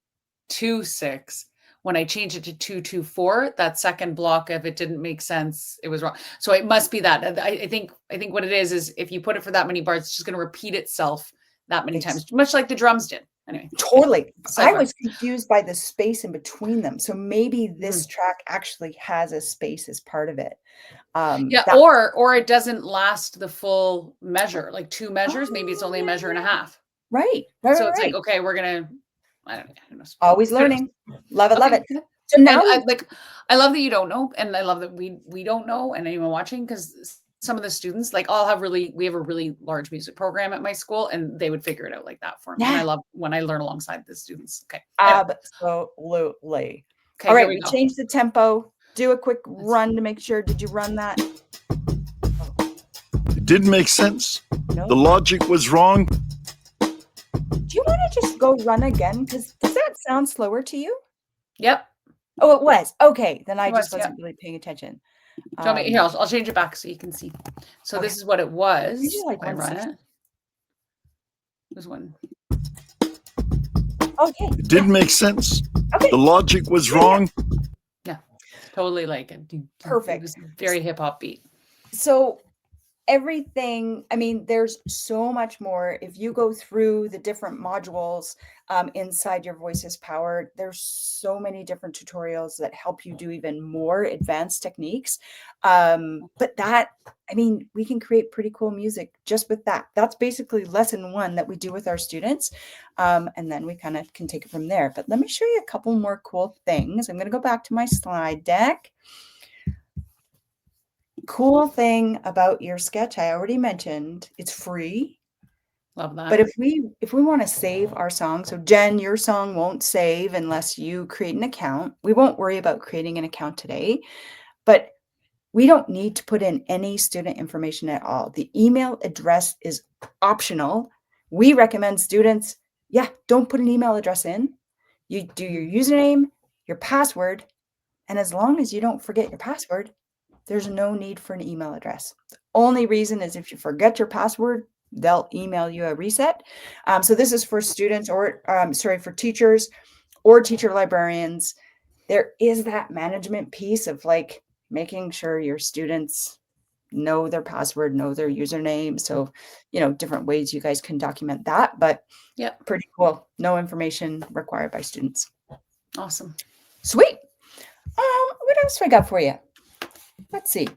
2, 6. When I changed it to 2, 2, 4, that second block, if it didn't make sense, it was wrong. So it must be that. I think what it is if you put it for that many bars, it's just going to repeat itself that many times, much like the drums did. Anyway. Totally. I was confused by the space in between them. So maybe this track actually has a space as part of it. Yeah, or it doesn't last the full measure, like 2 measures. Maybe it's only a measure and a half. Right. So it's like, okay, we're gonna, I don't know. Always learning. Love it, love it. So now I love that you don't know, and I love that we don't know, and anyone watching, because some of the students, like we have a really large music program at my school, and they would figure it out like that for me. And I love when I learn alongside the students. Okay. Absolutely. Okay, all right, we changed the tempo. Do a quick run to make sure. Did you run that? It didn't make sense. No. The logic was wrong. Do you want to just go run again? Because does that sound slower to you? Yep. Oh, it was. Okay. Then I just wasn't really paying attention. Here, I'll change it back so you can see. So this is what it was. I run it. This one. Okay. It didn't make sense. Okay. The logic was wrong. Yeah. Totally like it. Perfect. It was very hip hop beat. So everything, I mean, there's so much more. If you go through the different modules inside Your Voice is Power, there's so many different tutorials that help you do even more advanced techniques. But that, I mean, we can create pretty cool music just with that. That's basically lesson 1 that we do with our students. And then we kind of can take it from there. But let me show you a couple more cool things. I'm going to go back to my slide deck. Cool thing about your sketch, I already mentioned, it's free. Love that. But if we want to save our song, so Jen, your song won't save unless you create an account. We won't worry about creating an account today, but we don't need to put in any student information at all. The email address is optional. We recommend students, don't put an email address in. You do your username, your password, and as long as you don't forget your password, there's no need for an email address. The only reason is if you forget your password, they'll email you a reset. So this is for students or, for teachers or teacher librarians. There is that management piece of like making sure your students know their password, know their username. So, different ways you guys can document that, but pretty cool. No information required by students. Awesome. Sweet. What else do I got for you? Let's see.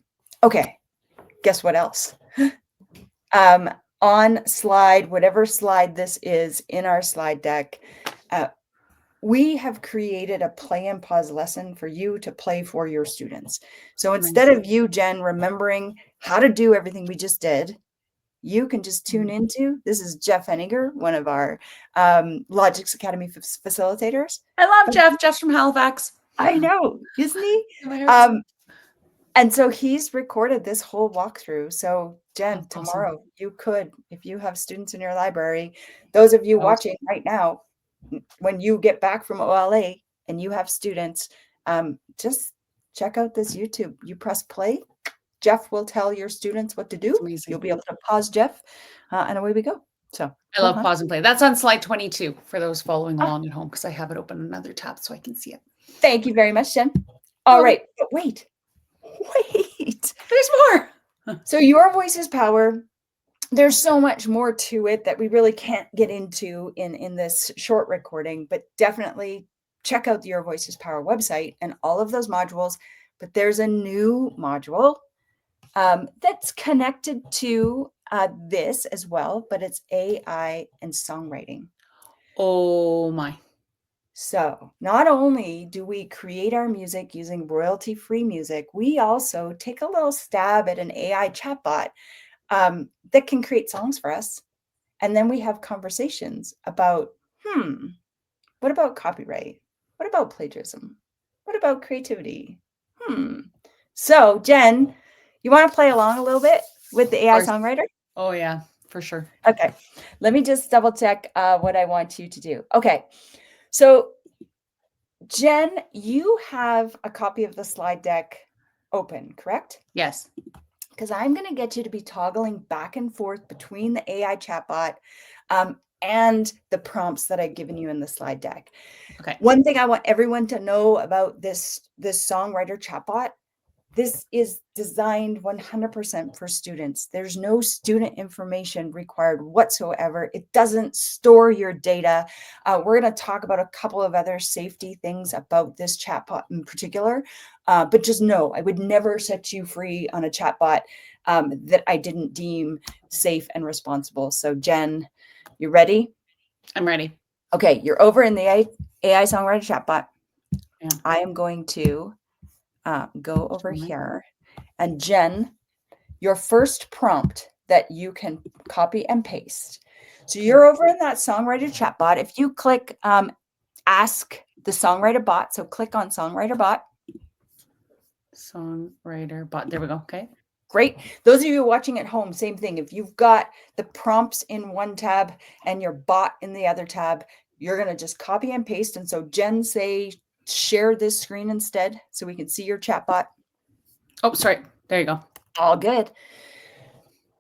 Okay, guess what else? On slide, whatever slide this is in our slide deck, we have created a play and pause lesson for you to play for your students. So instead of you, Jen, remembering how to do everything we just did, you can just tune into, this is Jeff Henninger, one of our Logix Academy facilitators. I love Jeff. Jeff's from Halifax. I know, isn't he? And so he's recorded this whole walkthrough. So Jen, tomorrow you could, if you have students in your library, those of you watching right now, when you get back from OLA and you have students, just check out this YouTube. You press play. Jeff will tell your students what to do. You'll be able to pause Jeff, and away we go. So I love pause and play. That's on slide 22 for those following along at home, because I have it open another tab so I can see it. Thank you very much, Jen. All right, but wait, there's more. So your voice is power. There's so much more to it that we really can't get into in this short recording, but definitely check out the Your Voice is Power website and all of those modules. But there's a new module that's connected to this as well, but it's AI and songwriting. Oh my. So not only do we create our music using royalty-free music, we also take a little stab at an AI chatbot that can create songs for us. And then we have conversations about, what about copyright? What about plagiarism? What about creativity? So Jen, you want to play along a little bit with the AI songwriter? Oh yeah, for sure. Okay, let me just double check what I want you to do. Okay, so Jen, you have a copy of the slide deck open, correct? Yes. Because I'm going to get you to be toggling back and forth between the AI chatbot and the prompts that I've given you in the slide deck. Okay. One thing I want everyone to know about this songwriter chatbot, this is designed 100% for students. There's no student information required whatsoever. It doesn't store your data. We're going to talk about a couple of other safety things about this chatbot in particular, but just know I would never set you free on a chatbot that I didn't deem safe and responsible. So Jen, you ready? I'm ready. Okay, you're over in the AI songwriter chatbot. Yeah. I am going to go over here. And Jen, your first prompt that you can copy and paste. So you're over in that songwriter chatbot. If you click ask the songwriter bot, so click on songwriter bot. Songwriter bot. There we go. Okay. Great. Those of you watching at home, same thing. If you've got the prompts in one tab and your bot in the other tab, you're going to just copy and paste. And so Jen, say, share this screen instead so we can see your chatbot. Oh, sorry. There you go. All good.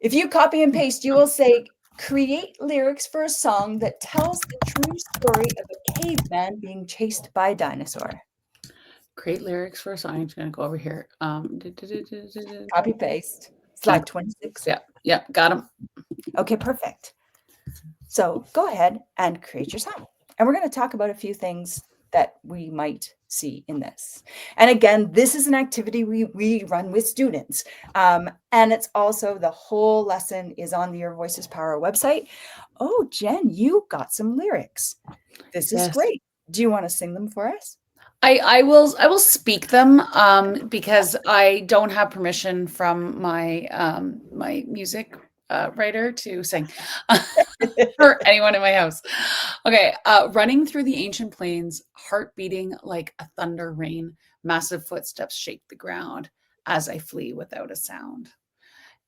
If you copy and paste, you will say, create lyrics for a song that tells the true story of a caveman being chased by a dinosaur. Create lyrics for a song. I'm just going to go over here. Copy paste. Slide 26. Yeah. Got him. Okay, perfect. So go ahead and create your song. And we're going to talk about a few things that we might see in this. And again, this is an activity we run with students. And it's also the whole lesson is on the Your Voice is Power website. Oh, Jen, you got some lyrics. This is great. Do you want to sing them for us? I will speak them because I don't have permission from my my music writer to sing for anyone in my house. Okay, running through the ancient plains, heart beating like a thunder rain, massive footsteps shake the ground as I flee without a sound.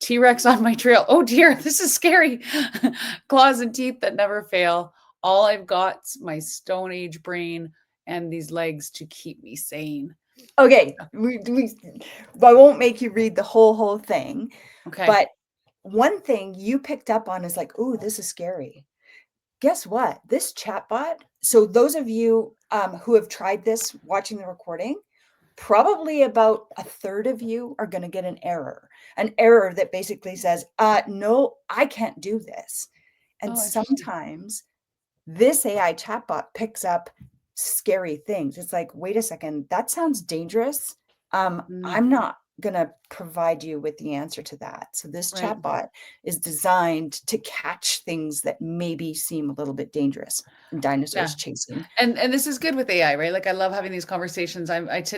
T-Rex on my trail. Oh dear, this is scary. Claws and teeth that never fail. All I've got's my Stone Age brain and these legs to keep me sane. Okay, I won't make you read the whole thing. Okay. But one thing you picked up on is like, oh, this is scary. Guess what? This chatbot, so those of you who have tried this watching the recording, probably about a third of you are going to get an error that basically says, no, I can't do this. And sometimes this AI chatbot picks up scary things. It's like, wait a second, that sounds dangerous. Mm, I'm not going to provide you with the answer to that. So this right. chatbot is designed to catch things that maybe seem a little bit dangerous. Dinosaurs chasing. And this is good with AI, right? Like I love having these conversations.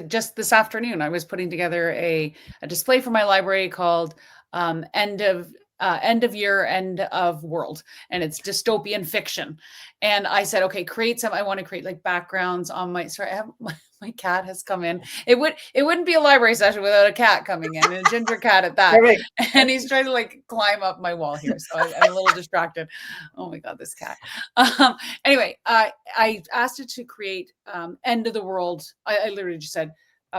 Just this afternoon, I was putting together a display for my library called end of year, end of world, and it's dystopian fiction. And I said, okay, I want to create like backgrounds on my, sorry, I have my cat has come in. It wouldn't be a library session without a cat coming in, and a ginger cat at that. Perfect. And he's trying to like climb up my wall here. So I'm a little distracted. Oh my God, this cat. Anyway, I asked it to create end of the world. I literally just said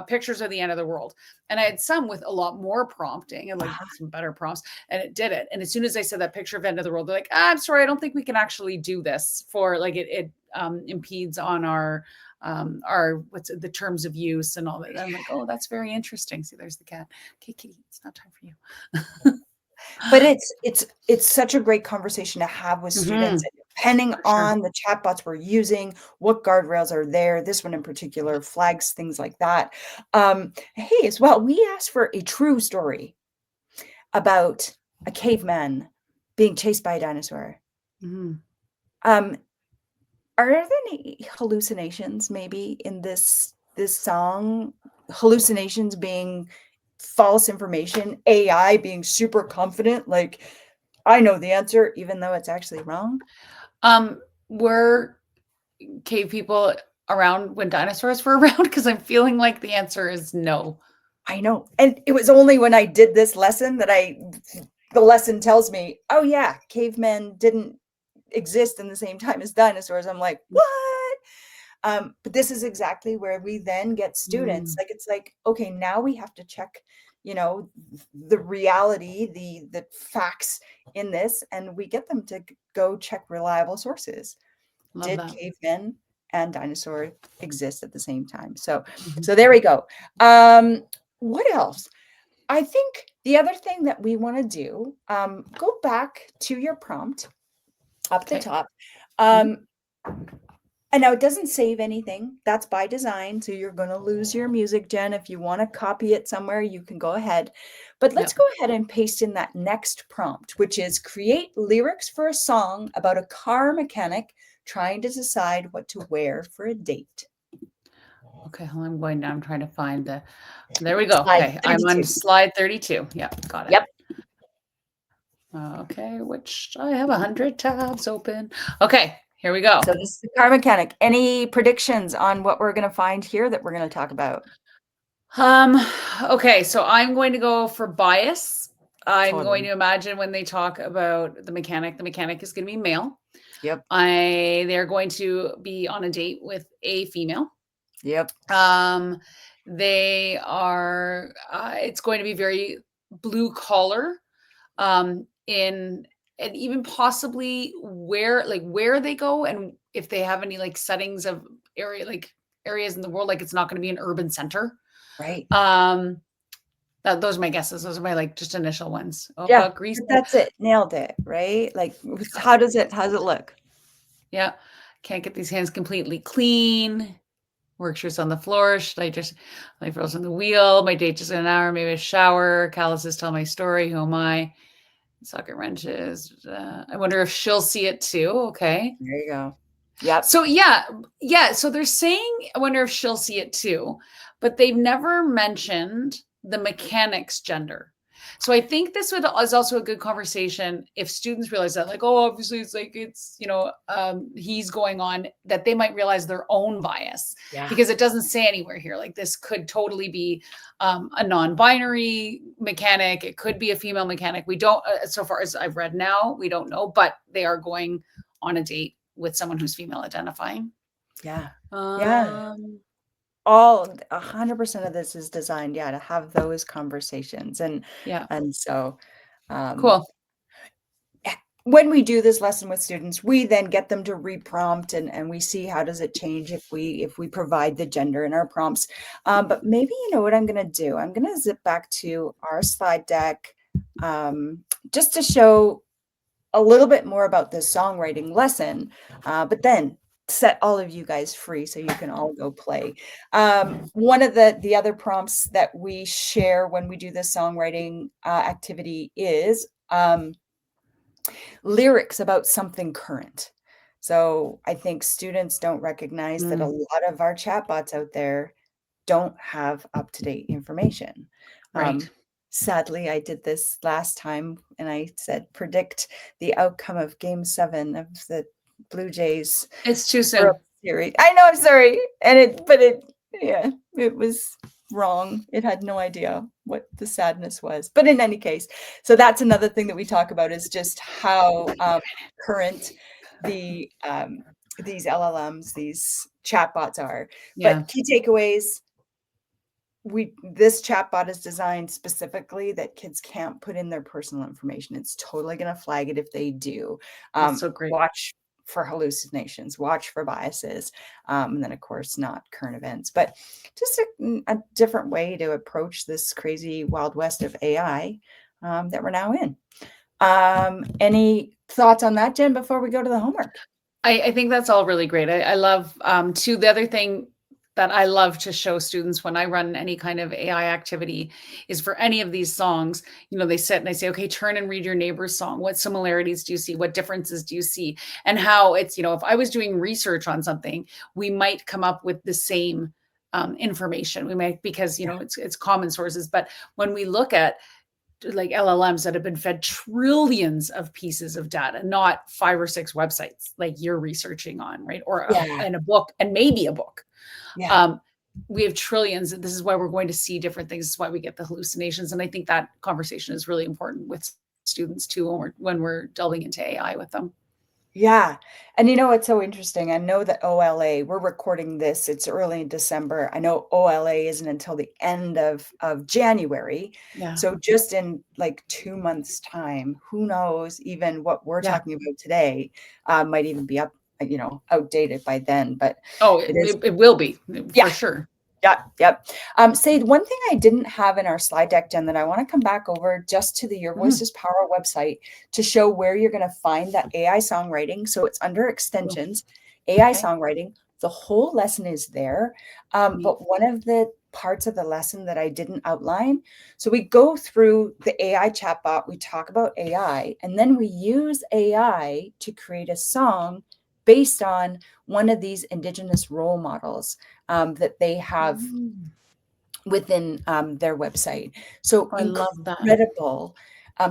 pictures of the end of the world. And I had some with a lot more prompting and like some better prompts, and it did it. And as soon as I said that picture of end of the world, they're like, I'm sorry, I don't think we can actually do this for like it impedes on our what's the terms of use and all that. And I'm like, oh, that's very interesting. See, there's the cat. Okay, kitty, it's not time for you. But it's such a great conversation to have with students, depending on the chatbots we're using, what guardrails are there. This one in particular flags things like that. Hey, as well, we asked for a true story about a caveman being chased by a dinosaur. Are there any hallucinations maybe in this song? Hallucinations being false information, AI being super confident, like I know the answer, even though it's actually wrong. Were cave people around when dinosaurs were around? Because I'm feeling like the answer is no. I know. And it was only when I did this lesson that the lesson tells me, oh yeah, cavemen didn't exist in the same time as dinosaurs. I'm like, what? But this is exactly where we then get students. Like, it's like, okay, now we have to check, the reality, the facts in this, and we get them to go check reliable sources. Did cavemen and dinosaurs exist at the same time? So there we go. What else? I think the other thing that we want to do, go back to your prompt up the top. And now it doesn't save anything. That's by design. So you're going to lose your music, Jen. If you want to copy it somewhere, you can go ahead. But let's go ahead and paste in that next prompt, which is create lyrics for a song about a car mechanic trying to decide what to wear for a date. Okay, well, I'm going down. I'm trying to find there we go. Okay, I'm on slide 32. Yeah, got it. Yep. Okay, which I have 100 tabs open. Okay, here we go. So this is the car mechanic. Any predictions on what we're going to find here that we're going to talk about? Okay, so I'm going to go for bias. I'm going to imagine when they talk about the mechanic is going to be male. Yep. They're going to be on a date with a female. Yep. They are it's going to be very blue collar and even possibly where they go, and if they have any like settings of areas in the world, like it's not going to be an urban center. Right. Those are my guesses. Those are my like just initial ones. Oh, yeah, grease. That's it. Nailed it. Right. Like, how does it look? Yeah. Can't get these hands completely clean. Work shirts on the floor. Should I just my frozen on the wheel? My date just in an hour. Maybe a shower. Calluses tell my story. Who am I? Socket wrenches. I wonder if she'll see it too. Okay. There you go. Yeah. So yeah. So they're saying, I wonder if she'll see it too, but they've never mentioned the mechanic's gender. So I think this is also a good conversation if students realize that, like, oh, obviously it's like he's going on, that they might realize their own bias, because it doesn't say anywhere here. Like, this could totally be a non-binary mechanic. It could be a female mechanic. We don't, so far as I've read now, we don't know, but they are going on a date with someone who's female identifying. Yeah. All 100% of this is designed, to have those conversations. And so cool. When we do this lesson with students, we then get them to reprompt and we see how does it change if we provide the gender in our prompts. But maybe you know what I'm going to do? I'm going to zip back to our slide deck just to show a little bit more about this songwriting lesson, but then set all of you guys free so you can all go play. One of the other prompts that we share when we do this songwriting activity is lyrics about something current. So I think students don't recognize that a lot of our chatbots out there don't have up-to-date information. Right. Sadly, I did this last time and I said, predict the outcome of game 7 of the Blue Jays It's too World soon. Series. I know, I'm sorry. It was wrong. It had no idea what the sadness was. But in any case, so that's another thing that we talk about is just how current these LLMs, these chatbots are. Yeah. But key takeaways, this chatbot is designed specifically that kids can't put in their personal information. It's totally going to flag it if they do. That's so great. Watch for hallucinations, watch for biases, and then of course not current events, but just a different way to approach this crazy Wild West of AI that we're now in. Any thoughts on that, Jen, before we go to the homework? I think that's all really great. I love too, the other thing that I love to show students when I run any kind of AI activity is for any of these songs, they sit and I say, okay, turn and read your neighbor's song. What similarities do you see? What differences do you see? And how it's, if I was doing research on something, we might come up with the same information. We might, because, it's common sources. But when we look at like LLMs that have been fed trillions of pieces of data, not 5 or 6 websites like you're researching on, right? Or and a book, and maybe a book. Yeah. We have trillions. This is why we're going to see different things. This is why we get the hallucinations. And I think that conversation is really important with students too, when we're delving into AI with them. Yeah. And what's so interesting? I know that OLA, we're recording this, it's early in December. I know OLA isn't until the end of January. Yeah. So just in like 2 months' time, who knows even what we're talking about today might even be outdated by then. But it will be for sure. Yep. Sade, one thing I didn't have in our slide deck, Jen, that I want to come back over just to the Your Voices Power website to show where you're going to find that AI songwriting. So it's under extensions, AI songwriting. The whole lesson is there. But one of the parts of the lesson that I didn't outline, so we go through the AI chatbot, we talk about AI, and then we use AI to create a song based on one of these Indigenous role models that they have within their website. So I love that. incredible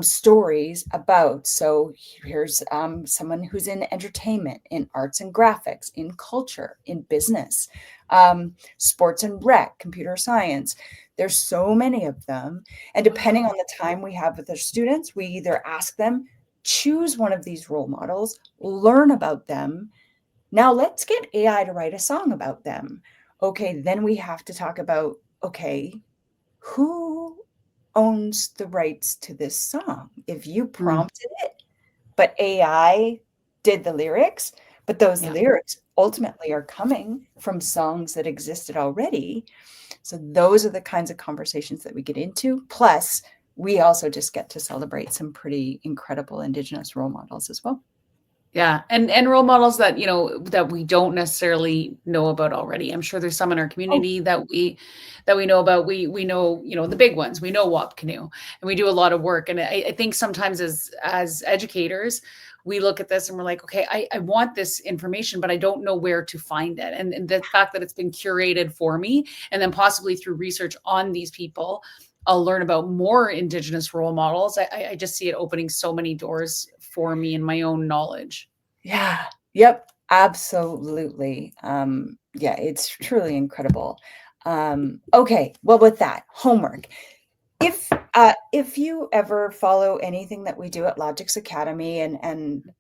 stories about, so here's someone who's in entertainment, in arts and graphics, in culture, in business, sports and rec, computer science. There's so many of them. And depending on the time we have with our students, we either ask them, choose one of these role models, learn about them. Now let's get AI to write a song about them. Okay, then we have to talk about, okay, who owns the rights to this song? If you prompted it, but AI did the lyrics, but those lyrics ultimately are coming from songs that existed already. So those are the kinds of conversations that we get into. Plus, we also just get to celebrate some pretty incredible Indigenous role models as well. Yeah. And role models that, that we don't necessarily know about already. I'm sure there's some in our community that we know about. We know, the big ones. We know WAP Canoe, and we do a lot of work. And I think sometimes as educators, we look at this and we're like, okay, I want this information, but I don't know where to find it. And the fact that it's been curated for me, and then possibly through research on these people, I'll learn about more Indigenous role models. I just see it opening so many doors for me in my own knowledge. Yeah. Yep. Absolutely. It's truly incredible. Okay. Well, with that, homework. If you ever follow anything that we do at Logix Academy, and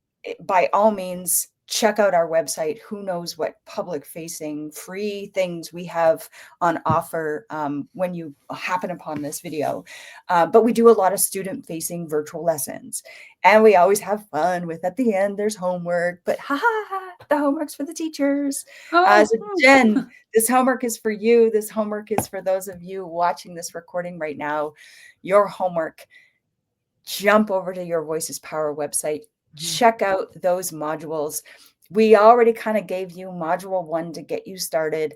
by all means, check out our website. Who knows what public facing free things we have on offer when you happen upon this video. But we do a lot of student facing virtual lessons, and we always have fun with, at the end, there's homework, but the homework's for the teachers. So Jen, this homework is for you. This homework is for those of you watching this recording right now. Your homework, jump over to Your Voices Power website, check out those modules. We already kind of gave you module 1 to get you started.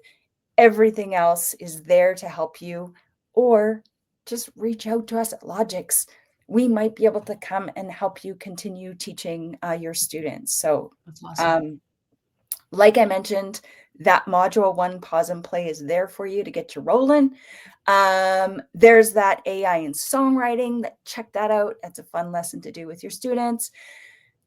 Everything else is there to help you, or just reach out to us at Logix. We might be able to come and help you continue teaching your students. So, That's awesome. like I mentioned, that module 1 pause and play is there for you to get you rolling. There's that AI in songwriting. Check that out. That's a fun lesson to do with your students.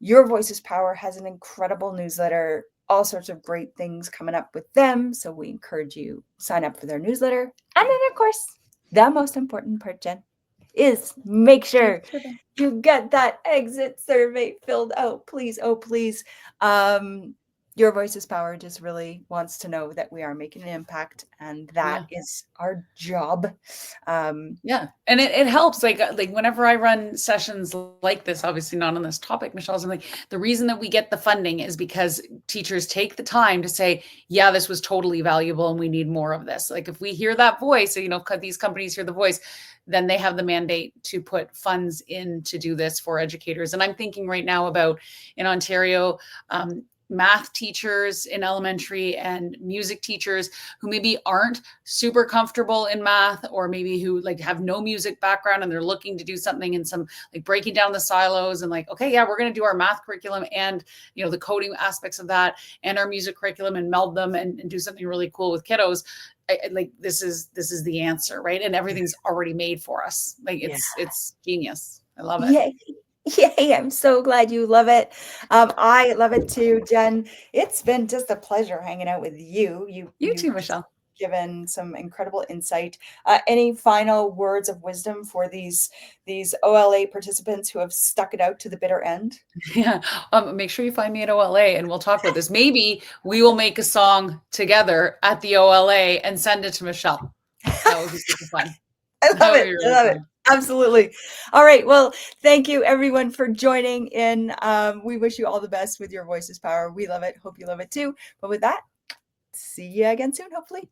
Your Voices Power has an incredible newsletter, all sorts of great things coming up with them. So we encourage you sign up for their newsletter. And then, of course, the most important part, Jen, is make sure you get that exit survey filled out, please. Oh, please. Your Voices Power just really wants to know that we are making an impact, and that is our job. Yeah. And it helps. Like whenever I run sessions like this, obviously not on this topic, Michelle's like, the reason that we get the funding is because teachers take the time to say, yeah, this was totally valuable and we need more of this. Like if we hear that voice, so, these companies hear the voice, then they have the mandate to put funds in to do this for educators. And I'm thinking right now about in Ontario, math teachers in elementary and music teachers who maybe aren't super comfortable in math, or maybe who like have no music background and they're looking to do something in some like breaking down the silos and like, okay, yeah, we're going to do our math curriculum and the coding aspects of that and our music curriculum and meld them and do something really cool with kiddos. Like this is the answer, right? And everything's already made for us. Like it's genius. I love it. Yeah. Yay, I'm so glad you love it. I love it too, Jen. It's been just a pleasure hanging out with you. You too, Michelle. Given some incredible insight. Any final words of wisdom for these OLA participants who have stuck it out to the bitter end? Yeah. Make sure you find me at OLA and we'll talk about this. Maybe we will make a song together at the OLA and send it to Michelle. That would be super fun. I love it. Really I love it. Absolutely. All right. Well, thank you everyone for joining in. We wish you all the best with Your Voices Power. We love it. Hope you love it too. But with that, see you again soon, hopefully.